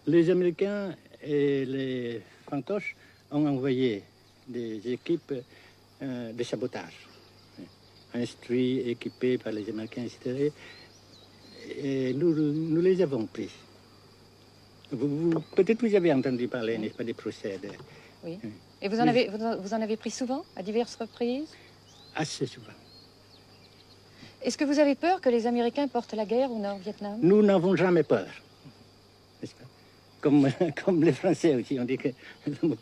Les Américains et les fantoches ont envoyé des équipes de sabotage, instruits, équipés par les Américains, etc. Et nous les avons pris. Peut-être vous avez entendu parler, n'est-ce pas, des procès. Oui. Et vous en avez pris souvent, à diverses reprises? Assez souvent. Est-ce que vous avez peur que les Américains portent la guerre au Nord-Vietnam? Nous n'avons jamais peur, n'est-ce pas? Comme les Français aussi, on dit que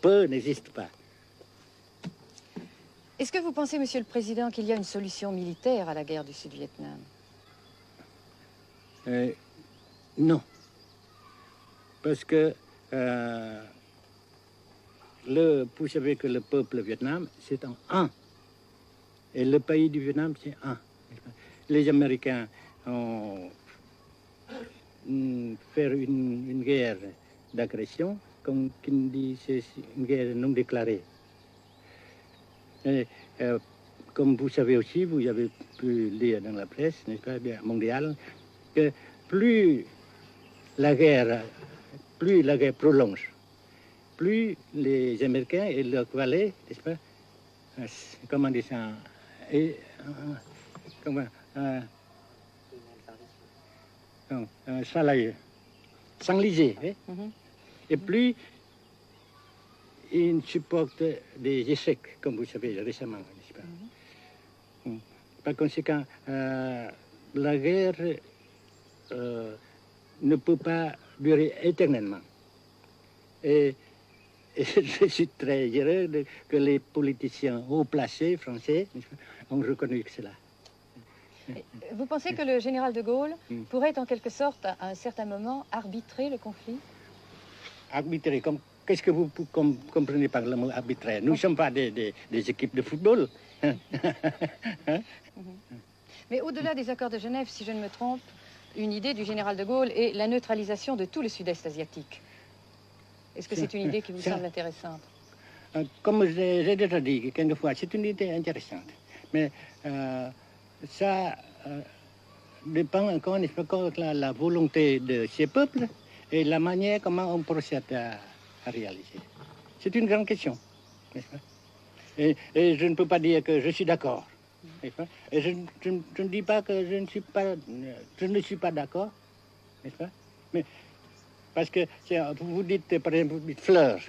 peur n'existe pas. Est-ce que vous pensez, Monsieur le Président, qu'il y a une solution militaire à la guerre du Sud-Vietnam? Non. Parce que vous savez que le peuple Vietnam, c'est un. Et le pays du Vietnam, c'est un. Les Américains ont fait une guerre d'agression, comme qui dit, c'est une guerre non déclarée. Et, comme vous savez aussi, vous avez pu lire dans la presse, n'est-ce pas, mondiale, que plus la guerre prolonge, plus les Américains et leurs valets, n'est-ce pas, comment dire ça, s'enliser, et plus ils supportent des échecs, comme vous savez récemment, n'est-ce pas? Par conséquent, la guerre ne peut pas durer éternellement. Et je suis très heureux que les politiciens haut placés français ont reconnu cela. Vous pensez que le général de Gaulle pourrait en quelque sorte, à un certain moment, arbitrer le conflit? Arbitrer, qu'est-ce que vous comprenez par le mot arbitraire? Nous ne sommes pas des équipes de football. Mais au-delà des accords de Genève, si je ne me trompe, une idée du général de Gaulle est la neutralisation de tout le sud-est asiatique. Est-ce que c'est une idée qui vous semble intéressante? Comme j'ai déjà dit quelquefois, c'est une idée intéressante. Mais ça dépend encore de la volonté de ces peuples et la manière comment on procède à réaliser. C'est une grande question, n'est-ce pas? Et je ne peux pas dire que je suis d'accord. Et je ne dis pas que je ne suis pas d'accord, n'est-ce pas? Mais parce que vous dites, par exemple, vous dites fleurs.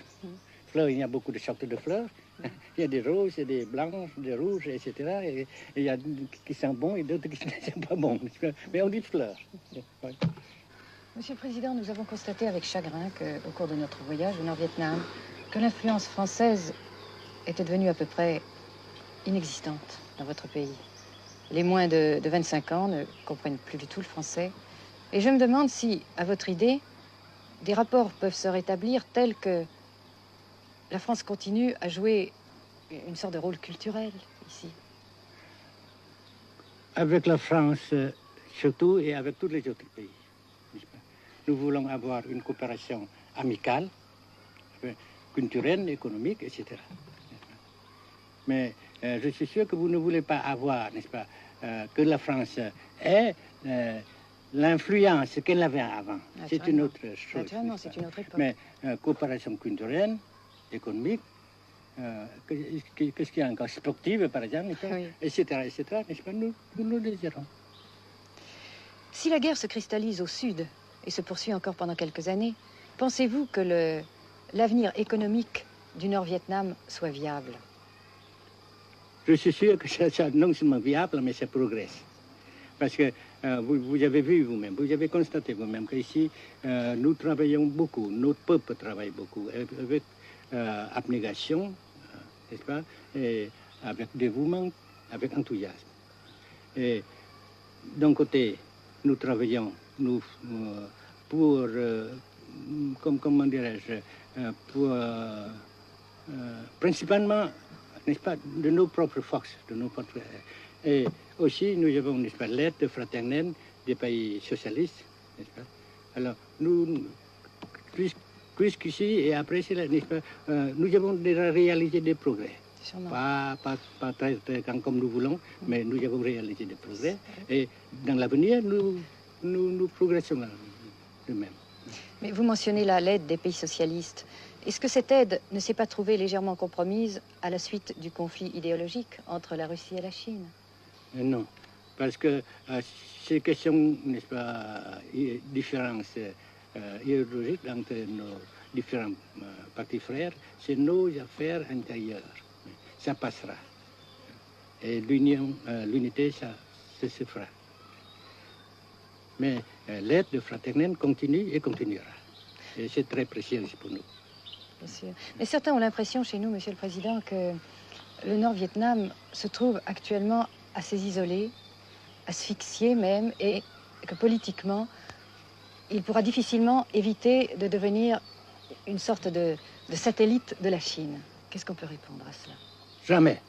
Fleurs, il y a beaucoup de sortes de fleurs. Il y a des roses, des blanches, des rouges, etc. Et il y a qui sont bons et d'autres qui ne sont pas bons. Mais on dit fleurs. Oui. Monsieur le Président, nous avons constaté avec chagrin qu'au cours de notre voyage au Nord-Vietnam, que l'influence française était devenue à peu près inexistante dans votre pays. Les moins de 25 ans ne comprennent plus du tout le français. Et je me demande si, à votre idée, des rapports peuvent se rétablir tels que la France continue à jouer une sorte de rôle culturel ici. Avec la France surtout et avec tous les autres pays. Nous voulons avoir une coopération amicale, culturelle, économique, etc. Mais je suis sûr que vous ne voulez pas avoir, n'est-ce pas, que la France ait l'influence qu'elle avait avant. C'est une autre chose. Naturellement, c'est une autre époque. Mais coopération culturelle, économique, qu'est-ce qu'il y a encore, sportive par exemple, oui. etc., n'est-ce pas, nous le désirons. Si la guerre se cristallise au sud et se poursuit encore pendant quelques années, pensez-vous que l'avenir économique du Nord-Vietnam soit viable? Je suis sûr que ça non seulement viable, mais ça progresse. Parce que vous avez vu vous-même, vous avez constaté vous-même qu'ici, nous travaillons beaucoup, notre peuple travaille beaucoup, avec abnégation, n'est-ce pas, et avec dévouement, avec enthousiasme. Et d'un côté, nous travaillons pour, comment dirais-je, principalement, n'est-ce pas, de nos propres forces, de nos propres... Et aussi, nous avons, n'est-ce pas, l'aide fraternelle des pays socialistes, n'est-ce pas? Alors, nous, puisqu'ici et après cela, n'est-ce pas, nous avons déjà réalisé des progrès. Pas très grand comme nous voulons, mais nous avons réalisé des progrès. Et dans l'avenir, nous progressons de même. Mais vous mentionnez là l'aide des pays socialistes. Est-ce que cette aide ne s'est pas trouvée légèrement compromise à la suite du conflit idéologique entre la Russie et la Chine? Non, parce que ces questions, n'est-ce pas, différences idéologiques entre nos différents partis frères, c'est nos affaires intérieures. Ça passera. Et l'unité, ça se fera. Mais l'aide fraternelle continue et continuera. Et c'est très précieux pour nous. Bien sûr. Mais certains ont l'impression chez nous, Monsieur le Président, que le Nord-Vietnam se trouve actuellement assez isolé, asphyxié même, et que politiquement, il pourra difficilement éviter de devenir une sorte de satellite de la Chine. Qu'est-ce qu'on peut répondre à cela? Jamais.